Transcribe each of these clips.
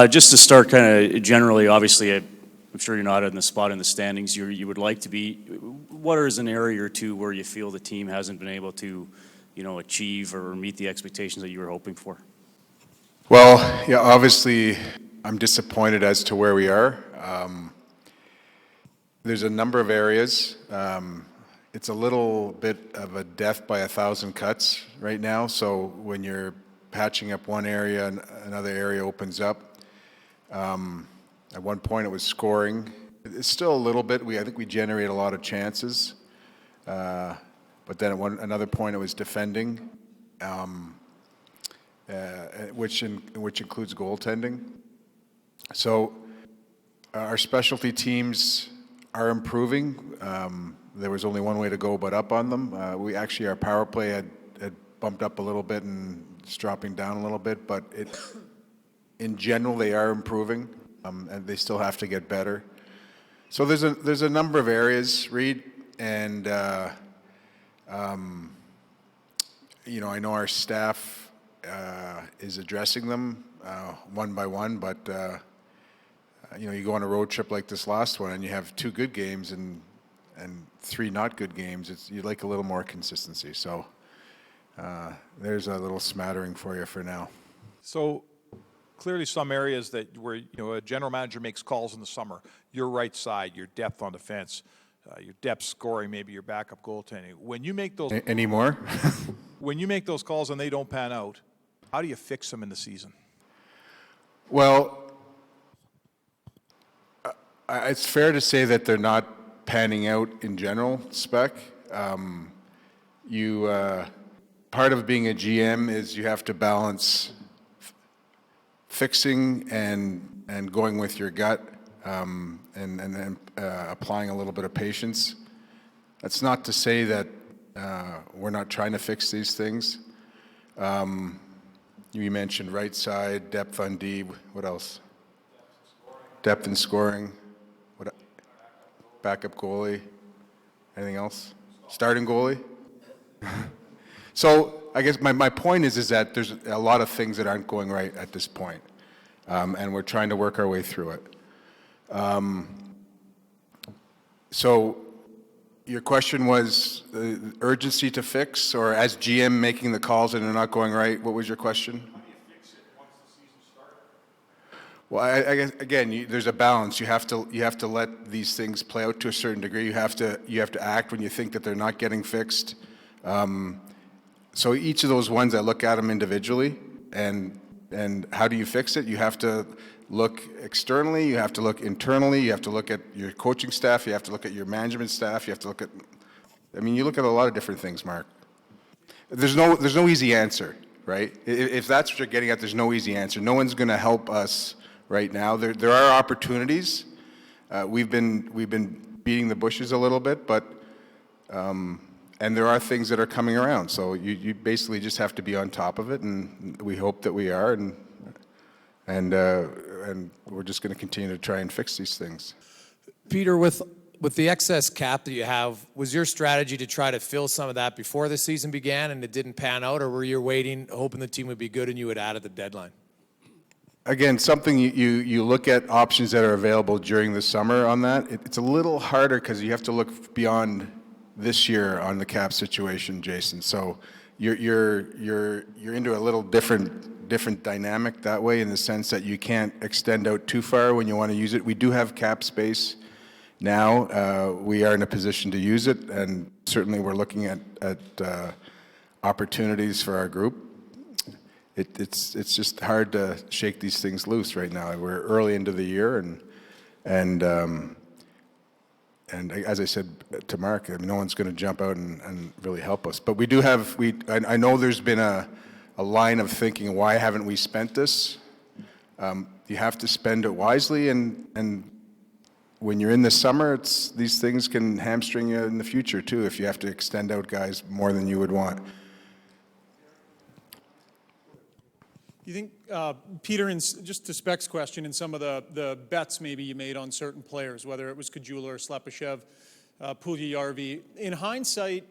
Just to start kind of generally, obviously, I'm sure you're not in the spot in the standings you would like to be. What is an area or two where you feel the team hasn't been able to, achieve or meet the expectations that you were hoping for? Well, yeah, obviously, I'm disappointed as to where we are. There's a number of areas. It's a little bit of a death by 1,000 cuts right now. So when you're patching up one area, another area opens up. At one point, it was scoring. It's still a little bit. I think we generate a lot of chances. But then at another point, it was defending, which includes goaltending. So our specialty teams are improving. There was only one way to go but up on them. Our power play had bumped up a little bit and it's dropping down a little bit, but in general they are improving, and they still have to get better. So there's a number of areas, Reed, and I know our staff is addressing them one by one, but you go on a road trip like this last one and you have 2 good games and 3 not good games. You'd like a little more consistency. So there's a little smattering for you for now. So clearly some areas where a general manager makes calls in the summer. Your right side, your depth on defense, your depth scoring, maybe your backup goaltending. When you make those any more? When you make those calls and they don't pan out, how do you fix them in the season? Well, it's fair to say that they're not panning out in general, spec. Part of being a GM is you have to balance fixing and going with your gut, and then applying a little bit of patience. That's not to say that we're not trying to fix these things. You mentioned right side, depth on D. What else? Depth and scoring. What? Backup goalie. Anything else? Starting goalie. So I guess my point is that there's a lot of things that aren't going right at this point, and we're trying to work our way through it. So your question was urgency to fix, or as GM making the calls and they're not going right? What was your question? How do you fix it once the season starts? Well, I guess again, there's a balance. You have to let these things play out to a certain degree. You have to act when you think that they're not getting fixed. So each of those ones, I look at them individually, and how do you fix it? You have to look externally, you have to look internally, you have to look at your coaching staff, you have to look at your management staff, you have to look at, you look at a lot of different things, Mark. There's no easy answer, right? If that's what you're getting at, there's no easy answer. No one's going to help us right now. There are opportunities. We've been beating the bushes a little bit, but and there are things that are coming around. So you basically just have to be on top of it, and we hope that we are, and we're just going to continue to try and fix these things. Peter, with the excess cap that you have, was your strategy to try to fill some of that before the season began and it didn't pan out, or were you waiting, hoping the team would be good and you would add at the deadline? Again, something you look at options that are available during the summer on that. It's a little harder because you have to look beyond this year on the cap situation, Jason. So you're into a little different dynamic that way, in the sense that you can't extend out too far when you want to use it. We do have cap space now. We are in a position to use it, and certainly we're looking at opportunities for our group. It's just hard to shake these things loose right now. We're early into the year, and as I said to Mark, no one's going to jump out and really help us. But we do have, I know there's been a line of thinking, why haven't we spent this? You have to spend it wisely, and when you're in the summer, these things can hamstring you in the future too, if you have to extend out guys more than you would want. You think, Peter, just to Speck's question, in some of the bets maybe you made on certain players, whether it was Kajula or Slepyshev, Puljujärvi, in hindsight,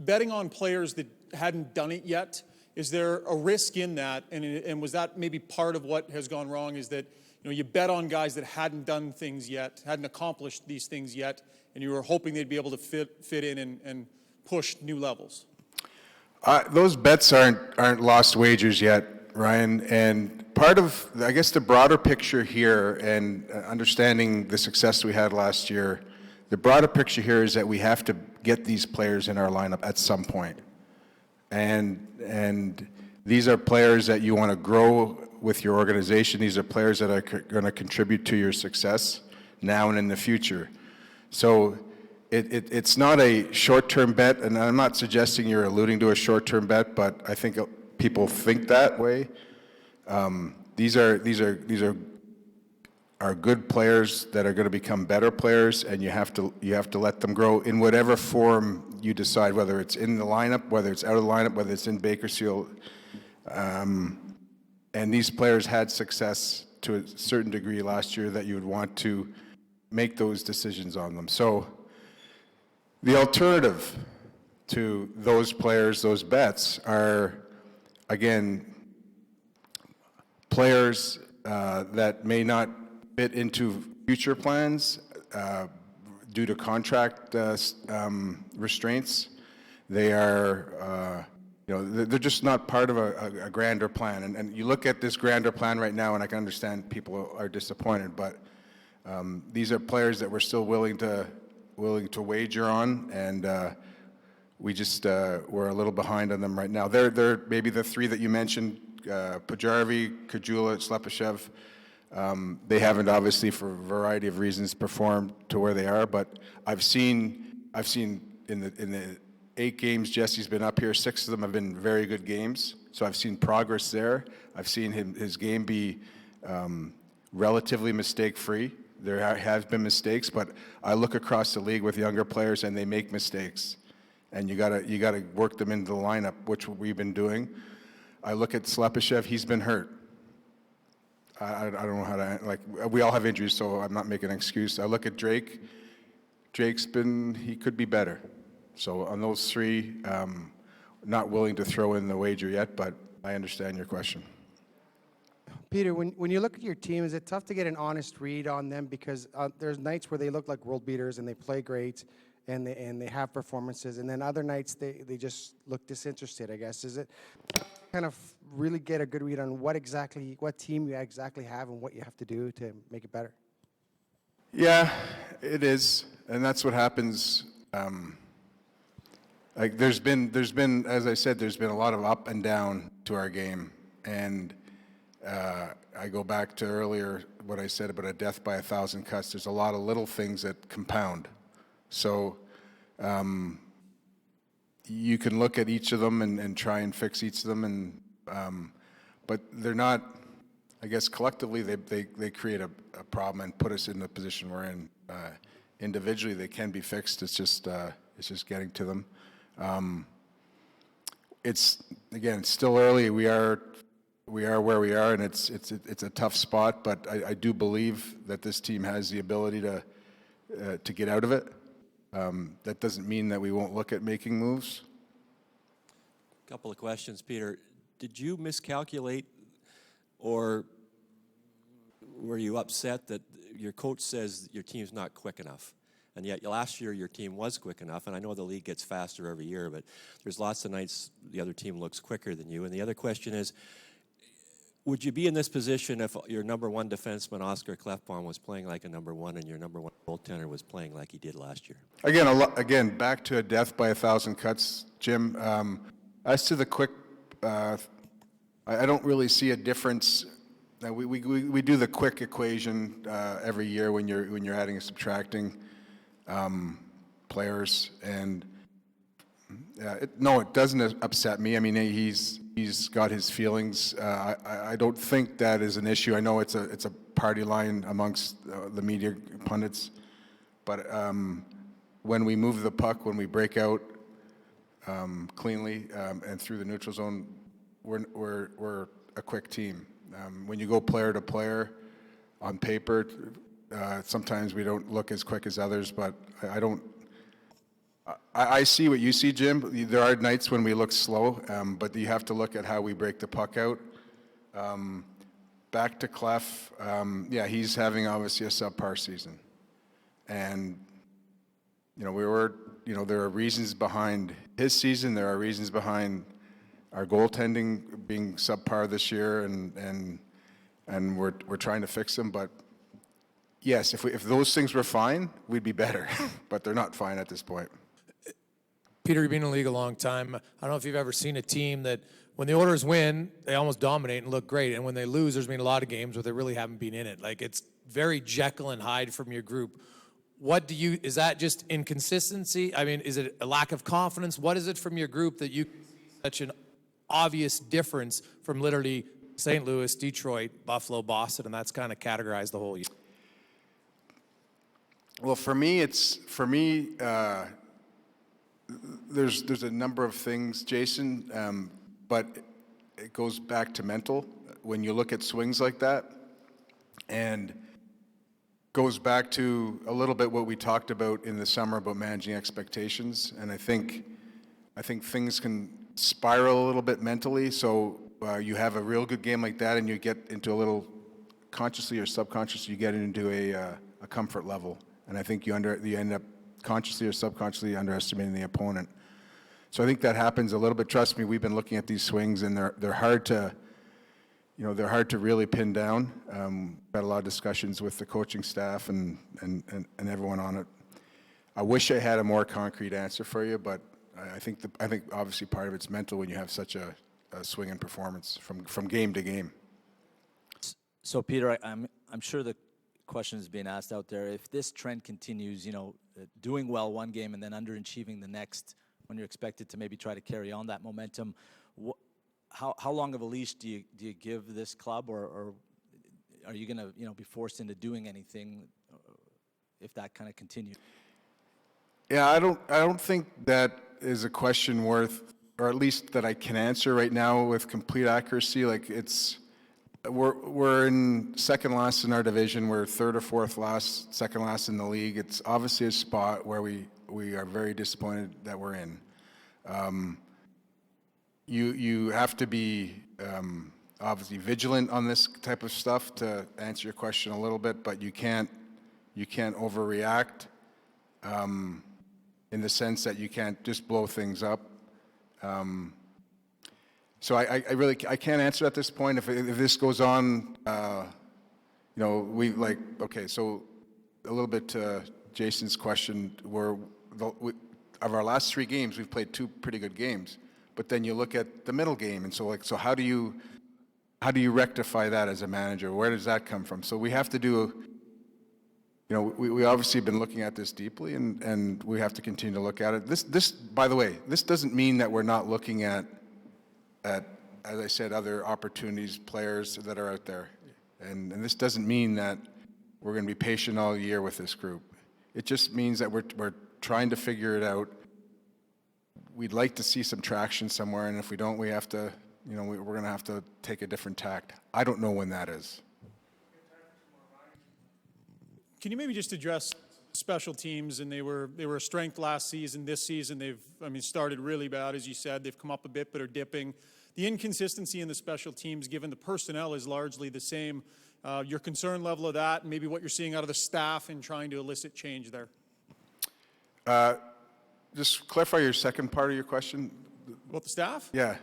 betting on players that hadn't done it yet Is there a risk in that? And was that maybe part of what has gone wrong, is that you bet on guys that hadn't done things yet, hadn't accomplished these things yet, and you were hoping they'd be able to fit in and push new levels? Those bets aren't lost wagers yet, Ryan. And part of, I guess, the broader picture here, and understanding the success we had last year, the broader picture here is that we have to get these players in our lineup at some point. And these are players that you want to grow with your organization. These are players that are going to contribute to your success now and in the future. So it's not a short-term bet, and I'm not suggesting you're alluding to a short-term bet, but I think people think that way. These are good players that are going to become better players, and you have to let them grow in whatever form you decide, whether it's in the lineup, whether it's out of the lineup, whether it's in Bakersfield. And these players had success to a certain degree last year that you would want to make those decisions on them. So the alternative to those players, those bets, are, again, players that may not fit into future plans due to contract restraints. They are, they're just not part of a grander plan. And you look at this grander plan right now, and I can understand people are disappointed, but these are players that we're still willing to wager on, and we're a little behind on them right now. They're maybe the three that you mentioned, Pujarvi, Kajula, Slepyshev. They haven't, obviously, for a variety of reasons, performed to where they are. But I've seen in the 8 games Jesse's been up here, 6 of them have been very good games. So I've seen progress there. I've seen his game be relatively mistake-free. There have been mistakes, but I look across the league with younger players, and they make mistakes, and you gotta work them into the lineup, which we've been doing. I look at Slepyshev; he's been hurt. I don't know how to, we all have injuries, so I'm not making an excuse. I look at Drake. He could be better. So on those 3, not willing to throw in the wager yet, but I understand your question. Peter, when you look at your team, is it tough to get an honest read on them? Because there's nights where they look like world beaters and they play great and they have performances, and then other nights they just look disinterested, I guess. Is it kind of really get a good read on what team you exactly have and what you have to do to make it better? Yeah, it is, and that's what happens. There's been, as I said, there's been a lot of up and down to our game, and I go back to earlier what I said about a death by 1,000 cuts. There's a lot of little things that compound. So you can look at each of them and try and fix each of them, but they're not. I guess collectively they create a problem and put us in the position we're in. Individually they can be fixed. It's just getting to them. It's still early. We are where we are, and it's a tough spot. But I do believe that this team has the ability to get out of it. That doesn't mean that we won't look at making moves. A couple of questions, Peter. Did you miscalculate, or were you upset that your coach says your team's not quick enough? And yet last year your team was quick enough, and I know the league gets faster every year, but there's lots of nights the other team looks quicker than you. And the other question is, would you be in this position if your number 1 defenseman, Oscar Klefbom, was playing like a number 1 and your number 1 goaltender was playing like he did last year? Again, back to a death by 1,000 cuts, Jim. As to the quick, I don't really see a difference. We do the quick equation every year when you're adding and subtracting players, and it doesn't upset me. I mean, he's got his feelings. I don't think that is an issue. I know it's a party line amongst the media pundits, but when we move the puck, when we break out cleanly and through the neutral zone, we're a quick team. When you go player to player on paper, sometimes we don't look as quick as others, but I see what you see, Jim. There are nights when we look slow, but you have to look at how we break the puck out. Back to Clef, yeah, he's having obviously a subpar season. And, there are reasons behind his season. There are reasons behind our goaltending being subpar this year, and we're trying to fix them. But yes, if those things were fine, we'd be better. But they're not fine at this point. Peter, you've been in the league a long time. I don't know if you've ever seen a team that when the Oilers win, they almost dominate and look great. And when they lose, there's been a lot of games where they really haven't been in it. Like, it's very Jekyll and Hyde from your group. Is that just inconsistency? I mean, is it a lack of confidence? What is it from your group that you can see such an obvious difference from literally St. Louis, Detroit, Buffalo, Boston, and that's kind of categorized the whole year? Well, for me, there's a number of things, Jason, but it goes back to mental. When you look at swings like that, and goes back to a little bit what we talked about in the summer about managing expectations, and I think things can spiral a little bit mentally. So you have a real good game like that, and you get into a little consciously or subconsciously, you get into a comfort level, and I think you end up consciously or subconsciously underestimating the opponent. So I think that happens a little bit. Trust me, we've been looking at these swings, and they're hard to, they're hard to really pin down. Had a lot of discussions with the coaching staff and everyone on it. I wish I had a more concrete answer for you, but I think obviously part of it's mental when you have such a swing in performance from game to game. So Peter, I'm sure the question is being asked out there. If this trend continues, doing well one game and then underachieving the next, when you're expected to maybe try to carry on that momentum, how long of a leash do you give this club, or are you going to be forced into doing anything if that kind of continues? Yeah, I don't think that is a question worth, or at least that I can answer right now with complete accuracy. Like, we're in second last in our division. We're third or fourth last, second last in the league. It's obviously a spot where we are very disappointed that we're in. You have to be obviously vigilant on this type of stuff to answer your question a little bit, but you can't overreact in the sense that you can't just blow things up. So I really can't answer at this point. If this goes on, okay. So a little bit to Jason's question, of our last 3 games, we've played 2 pretty good games. But then you look at the middle game, and so how do you rectify that as a manager? Where does that come from? So we have to do. We obviously have been looking at this deeply, and we have to continue to look at it. This, by the way, this doesn't mean that we're not looking at, as I said, other opportunities, players that are out there. And this doesn't mean that we're going to be patient all year with this group. It just means that we're trying to figure it out. We'd like to see some traction somewhere, and if we don't, we have to, we're going to have to take a different tact. I don't know when that is. Can you maybe just address special teams? And they were a strength last season. This season they've started really bad, as you said. They've come up a bit but are dipping. The inconsistency in the special teams, given the personnel is largely the same. Your concern level of that, and maybe what you're seeing out of the staff in trying to elicit change there. Just clarify your second part of your question. About the staff? Yeah.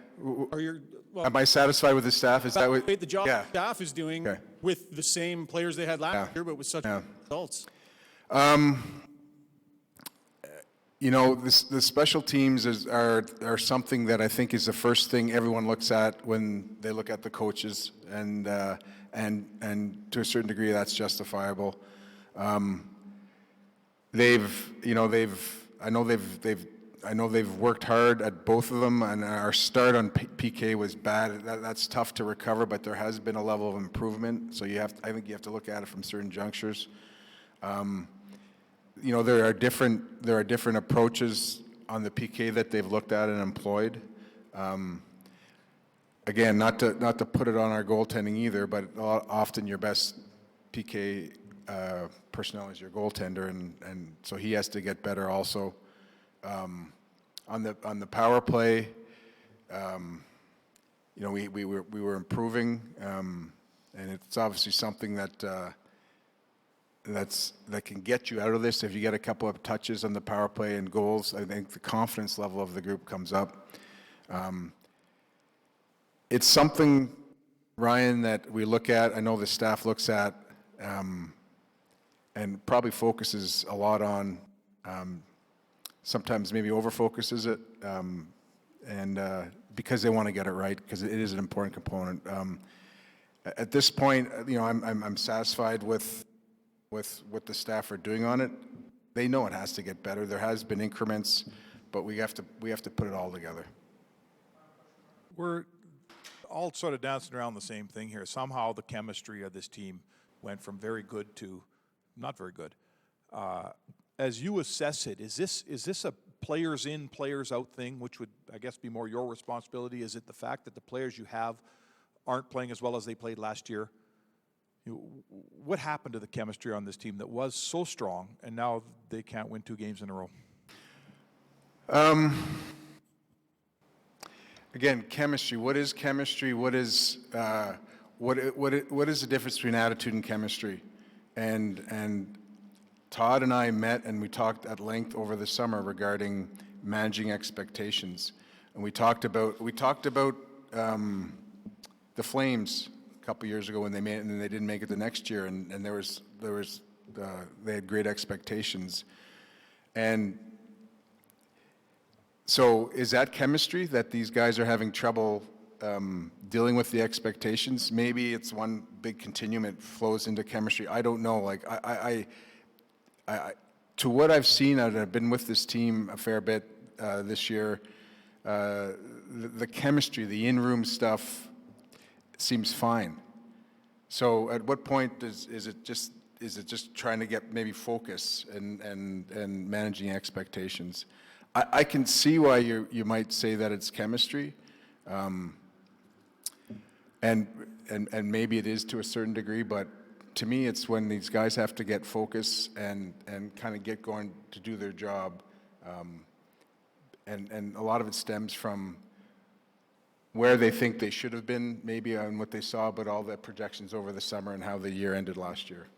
Am I satisfied with the staff? Is that what? The job the staff is doing with the same players they had last year, but with such results? The special teams are something that I think is the first thing everyone looks at when they look at the coaches, and to a certain degree that's justifiable. I know they've worked hard at both of them, and our start on PK was bad. That's tough to recover, but there has been a level of improvement. So I think you have to look at it from certain junctures. There are different approaches on the PK that they've looked at and employed. Again, not to put it on our goaltending either, but often your best PK personnel is your goaltender, and so he has to get better also. On the power play, you know, we were improving, and it's obviously something that that can get you out of this. If you get a couple of touches on the power play and goals, I think the confidence level of the group comes up. It's something, Ryan, that we look at. I know the staff looks at, and probably focuses a lot on. Sometimes maybe over-focuses it, and because they want to get it right, because it is an important component. At this point, you know, I'm satisfied with what the staff are doing on it. They know it has to get better. There has been increments, but we have to put it all together. We're all sort of dancing around the same thing here. Somehow the chemistry of this team went from very good to not very good. As you assess it, is this a players in, players out thing, which would, I guess, be more your responsibility? Is it the fact that the players you have aren't playing as well as they played last year? What happened to the chemistry on this team that was so strong, and now they can't win 2 games in a row? Again, chemistry. What is chemistry? What is what is the difference between attitude and chemistry? And Todd and I met and we talked at length over the summer regarding managing expectations, and we talked about the Flames a couple years ago when they made it, and then they didn't make it the next year, and they had great expectations, and so is that chemistry that these guys are having trouble dealing with the expectations? Maybe it's one big continuum. It flows into chemistry. I don't know. Like I to what I've seen, I've been with this team a fair bit this year. The chemistry, the in-room stuff, seems fine. So, at what point is it just trying to get maybe focus and managing expectations? I can see why you might say that it's chemistry, and maybe it is to a certain degree, but to me, it's when these guys have to get focus and kind of get going to do their job, and a lot of it stems from where they think they should have been, maybe on what they saw, but all the projections over the summer and how the year ended last year.